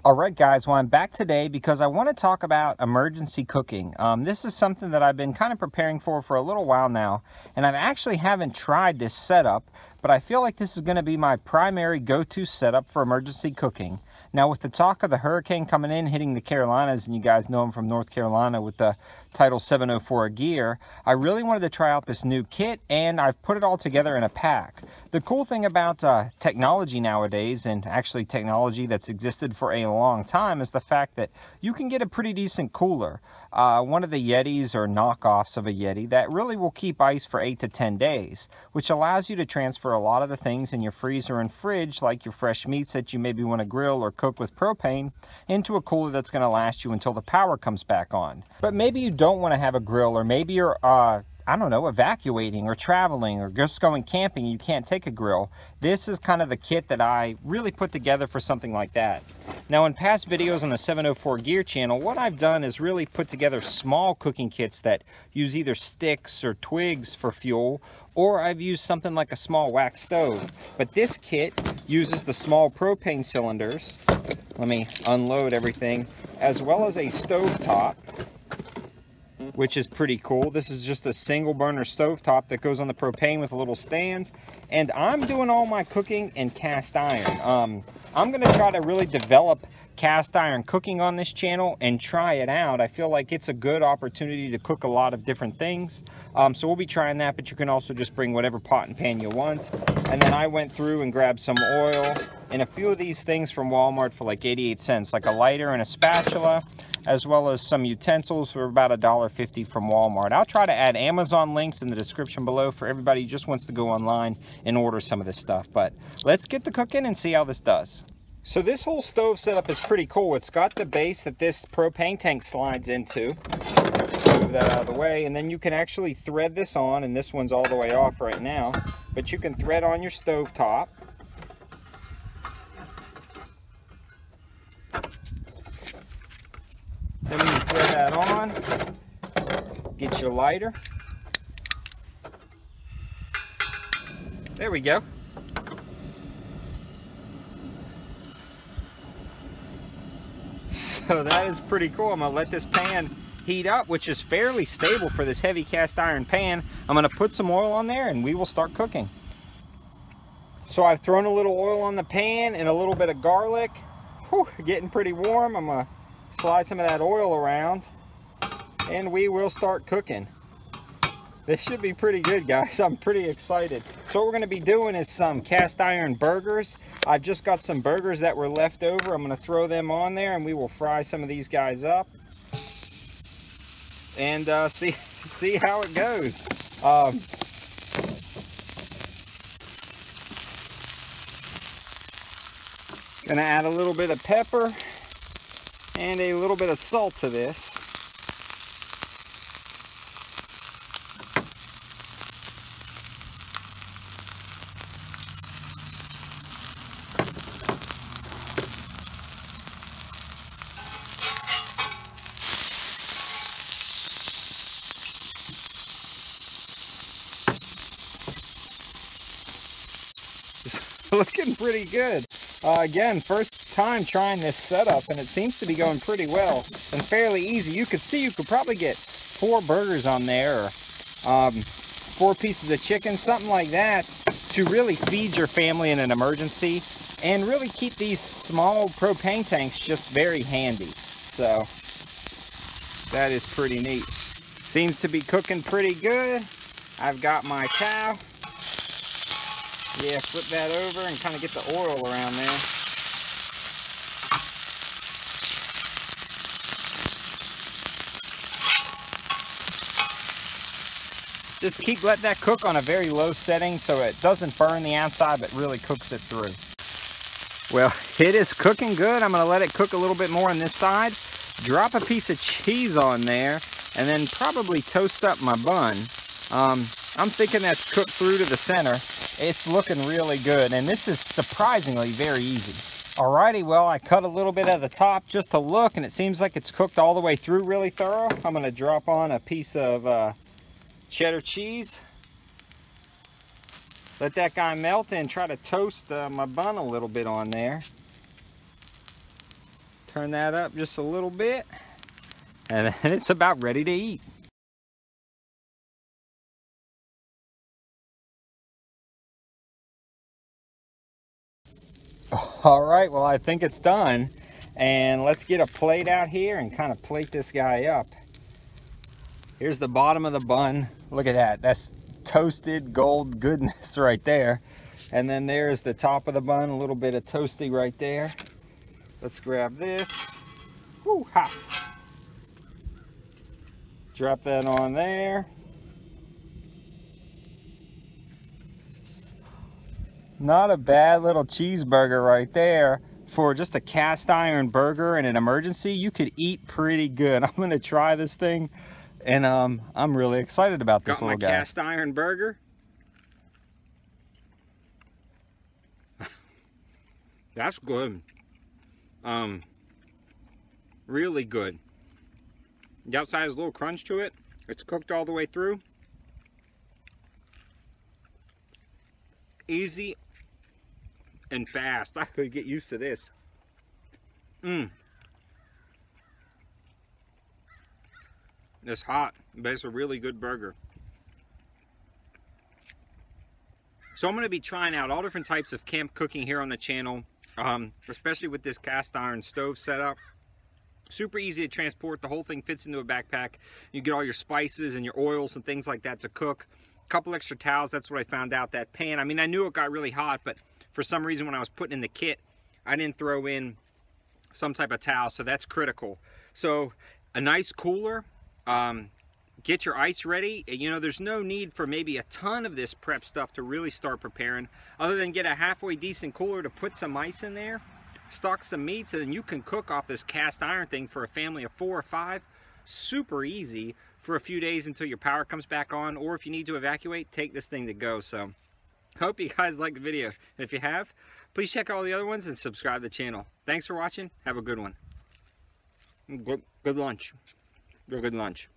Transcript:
Alright guys, well I'm back today because I want to talk about emergency cooking. This is something that I've been kind of preparing for a little while now, and I actually haven't tried this setup, but I feel like this is going to be my primary go-to setup for emergency cooking. Now with the talk of the hurricane coming in, hitting the Carolinas, and you guys know I'm from North Carolina with the Title 704 gear, I really wanted to try out this new kit, and I've put it all together in a pack. The cool thing about technology nowadays, and actually technology that's existed for a long time, is the fact that you can get a pretty decent cooler. One of the Yetis or knockoffs of a Yeti that really will keep ice for 8 to 10 days, which allows you to transfer a lot of the things in your freezer and fridge, like your fresh meats that you maybe want to grill or cook with propane, into a cooler that's going to last you until the power comes back on. But maybe you don't want to have a grill, or maybe you're I don't know, evacuating or traveling or just going camping, you can't take a grill. This is kind of the kit that I really put together for something like that. Now in past videos on the 704 Gear channel, what I've done is really put together small cooking kits that use either sticks or twigs for fuel, or I've used something like a small wax stove. But this kit uses the small propane cylinders. Let me unload everything, as well as a stovetop, which is pretty cool. This is just a single burner stovetop that goes on the propane with a little stand. And I'm doing all my cooking in cast iron. I'm gonna try to really develop cast iron cooking on this channel and try it out. I feel like it's a good opportunity to cook a lot of different things. So we'll be trying that, but you can also just bring whatever pot and pan you want. And then I went through and grabbed some oil and a few of these things from Walmart for like 88 cents, like a lighter and a spatula, as well as some utensils for about $1.50 from Walmart. I'll try to add Amazon links in the description below for everybody who just wants to go online and order some of this stuff. But let's get to cooking and see how this does. So this whole stove setup is pretty cool. It's got the base that this propane tank slides into. Let's move that out of the way. And then you can actually thread this on, and this one's all the way off right now. But you can thread on your stove top. Then when you thread that on, get your lighter. There we go. So that is pretty cool. I'm gonna let this pan heat up, which is fairly stable for this heavy cast iron pan. I'm gonna put some oil on there and we will start cooking. So I've thrown a little oil on the pan and a little bit of garlic. Whew, getting pretty warm. I'm gonna slide some of that oil around and we will start cooking. This should be pretty good, guys. I'm pretty excited. So what we're going to be doing is some cast iron burgers. I've just got some burgers that were left over. I'm going to throw them on there and we will fry some of these guys up and see how it goes. Gonna add a little bit of pepper and a little bit of salt to this. It's looking pretty good. Again, first time trying this setup, and it seems to be going pretty well and fairly easy. You could see you could probably get 4 burgers on there, or 4 pieces of chicken, something like that, to really feed your family in an emergency and really keep these small propane tanks just very handy. So that is pretty neat. Seems to be cooking pretty good. I've got my towel. Yeah, flip that over and kind of get the oil around there. Just let that cook on a very low setting so it doesn't burn the outside, but really cooks it through. Well, it is cooking good. I'm going to let it cook a little bit more on this side. Drop a piece of cheese on there, and then probably toast up my bun. I'm thinking that's cooked through to the center. It's looking really good, and this is surprisingly very easy. Alrighty, well, I cut a little bit of the top just to look, and it seems like it's cooked all the way through really thorough. I'm going to drop on a piece of cheddar cheese. Let that guy melt and try to toast my bun a little bit on there. Turn that up just a little bit, and then it's about ready to eat. All right, well, I think it's done. And let's get a plate out here and kind of plate this guy up. Here's the bottom of the bun. Look at that. That's toasted gold goodness right there. And then there's the top of the bun, a little bit of toasty right there. Let's grab this. Woo, hot. Drop that on there. Not a bad little cheeseburger right there. For just a cast iron burger in an emergency, you could eat pretty good. I'm gonna try this thing, and I'm really excited about this little guy. Got my cast iron burger. That's good. Really good. The outside has a little crunch to it. It's cooked all the way through. Easy and fast. I could get used to this. It's hot, but it's a really good burger. So I'm going to be trying out all different types of camp cooking here on the channel, especially with this cast iron stove setup. Super easy to transport. The whole thing fits into a backpack. You get all your spices and your oils and things like that to cook. A couple extra towels. That's what I found out. That pan, I mean, I knew it got really hot, but for some reason when I was putting in the kit, I didn't throw in some type of towel, so that's critical. So a nice cooler. Get your ice ready. You know, there's no need for maybe a ton of this prep stuff to really start preparing, other than get a halfway decent cooler to put some ice in there, stock some meats, and then you can cook off this cast iron thing for a family of 4 or 5. Super easy for a few days until your power comes back on, or if you need to evacuate, take this thing to go. So hope you guys liked the video. If you have, please check out all the other ones and subscribe to the channel. Thanks for watching. Have a good one. Good lunch. Real good lunch.